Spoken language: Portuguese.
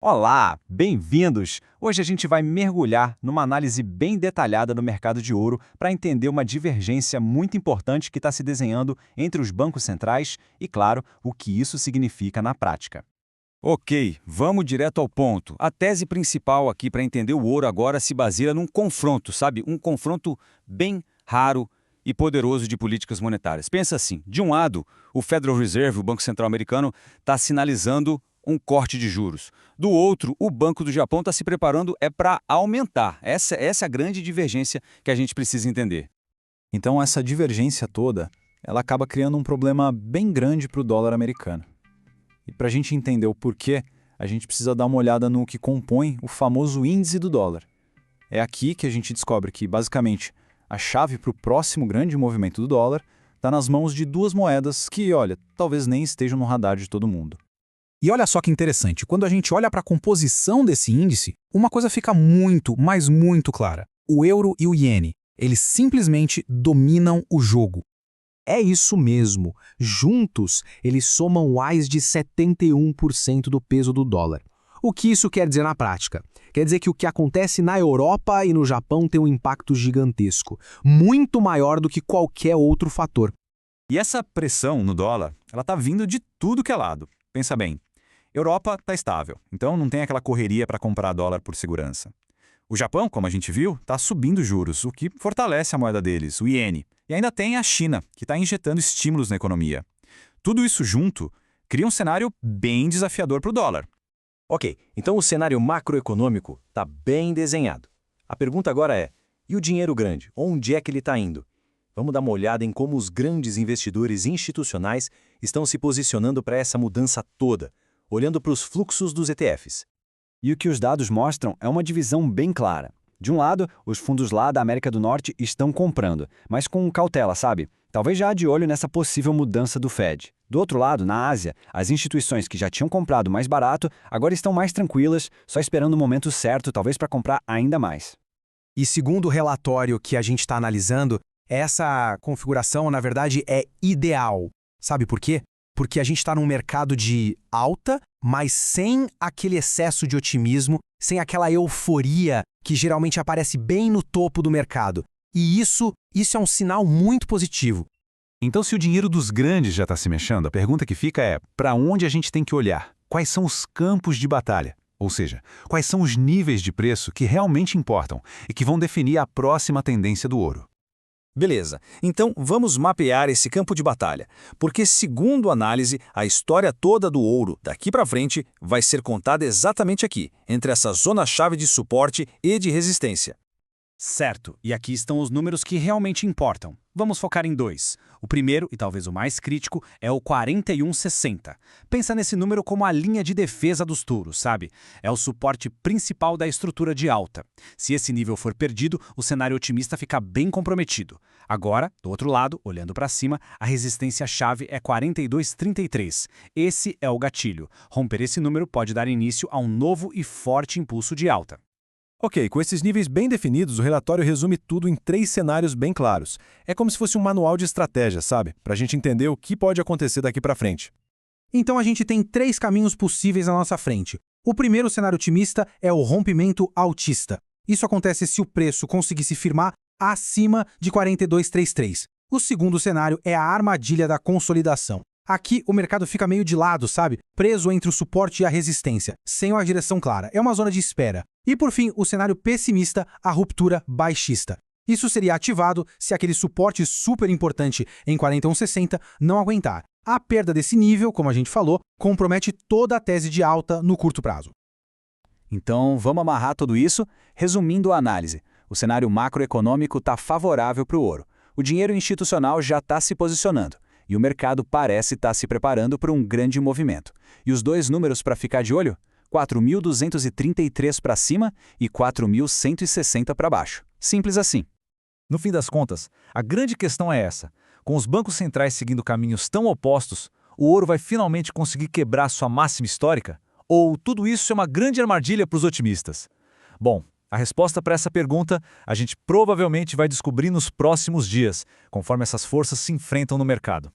Olá, bem-vindos! Hoje a gente vai mergulhar numa análise bem detalhada do mercado de ouro para entender uma divergência muito importante que está se desenhando entre os bancos centrais e, claro, o que isso significa na prática. Ok, vamos direto ao ponto. A tese principal aqui para entender o ouro agora se baseia num confronto, sabe? Um confronto bem raro e poderoso de políticas monetárias. Pensa assim, de um lado, o Federal Reserve, o Banco Central Americano, está sinalizando um corte de juros. Do outro, o Banco do Japão está se preparando para aumentar. Essa é a grande divergência que a gente precisa entender. Então, essa divergência toda, ela acaba criando um problema bem grande para o dólar americano. E para a gente entender o porquê, a gente precisa dar uma olhada no que compõe o famoso índice do dólar. É aqui que a gente descobre que, basicamente, a chave para o próximo grande movimento do dólar está nas mãos de duas moedas que, olha, talvez nem estejam no radar de todo mundo. E olha só que interessante, quando a gente olha para a composição desse índice, uma coisa fica muito, mas muito clara. O euro e o iene, eles simplesmente dominam o jogo. É isso mesmo. Juntos, eles somam mais de 71% do peso do dólar. O que isso quer dizer na prática? Quer dizer que o que acontece na Europa e no Japão tem um impacto gigantesco, muito maior do que qualquer outro fator. E essa pressão no dólar, ela está vindo de tudo que é lado. Pensa bem, Europa está estável, então não tem aquela correria para comprar dólar por segurança. O Japão, como a gente viu, está subindo juros, o que fortalece a moeda deles, o iene. E ainda tem a China, que está injetando estímulos na economia. Tudo isso junto cria um cenário bem desafiador para o dólar. Ok, então o cenário macroeconômico está bem desenhado. A pergunta agora é, e o dinheiro grande? Onde é que ele está indo? Vamos dar uma olhada em como os grandes investidores institucionais estão se posicionando para essa mudança toda, olhando para os fluxos dos ETFs. E o que os dados mostram é uma divisão bem clara. De um lado, os fundos lá da América do Norte estão comprando, mas com cautela, sabe? Talvez já de olho nessa possível mudança do Fed. Do outro lado, na Ásia, as instituições que já tinham comprado mais barato agora estão mais tranquilas, só esperando o momento certo, talvez para comprar ainda mais. E segundo o relatório que a gente está analisando, essa configuração, na verdade, é ideal. Sabe por quê? Porque a gente está num mercado de alta, mas sem aquele excesso de otimismo, sem aquela euforia que geralmente aparece bem no topo do mercado. E isso é um sinal muito positivo. Então, se o dinheiro dos grandes já está se mexendo, a pergunta que fica é, para onde a gente tem que olhar? Quais são os campos de batalha? Ou seja, quais são os níveis de preço que realmente importam e que vão definir a próxima tendência do ouro? Beleza, então vamos mapear esse campo de batalha, porque segundo a análise, a história toda do ouro daqui para frente vai ser contada exatamente aqui, entre essa zona-chave de suporte e de resistência. Certo, e aqui estão os números que realmente importam. Vamos focar em dois. O primeiro, e talvez o mais crítico, é o 41,60. Pensa nesse número como a linha de defesa dos touros, sabe? É o suporte principal da estrutura de alta. Se esse nível for perdido, o cenário otimista fica bem comprometido. Agora, do outro lado, olhando para cima, a resistência-chave é 42,33. Esse é o gatilho. Romper esse número pode dar início a um novo e forte impulso de alta. Ok, com esses níveis bem definidos, o relatório resume tudo em 3 cenários bem claros. É como se fosse um manual de estratégia, sabe? Para a gente entender o que pode acontecer daqui para frente. Então a gente tem 3 caminhos possíveis à nossa frente. O primeiro cenário otimista é o rompimento altista. Isso acontece se o preço conseguir se firmar acima de 42,33. O segundo cenário é a armadilha da consolidação. Aqui o mercado fica meio de lado, sabe? Preso entre o suporte e a resistência, sem uma direção clara. É uma zona de espera. E por fim, o cenário pessimista, a ruptura baixista. Isso seria ativado se aquele suporte super importante em 41,60 não aguentar. A perda desse nível, como a gente falou, compromete toda a tese de alta no curto prazo. Então, vamos amarrar tudo isso? Resumindo a análise, o cenário macroeconômico está favorável para o ouro. O dinheiro institucional já está se posicionando. E o mercado parece estar se preparando para um grande movimento. E os dois números para ficar de olho? 4.233 para cima e 4.160 para baixo. Simples assim. No fim das contas, a grande questão é essa. Com os bancos centrais seguindo caminhos tão opostos, o ouro vai finalmente conseguir quebrar sua máxima histórica? Ou tudo isso é uma grande armadilha para os otimistas? Bom, a resposta para essa pergunta a gente provavelmente vai descobrir nos próximos dias, conforme essas forças se enfrentam no mercado.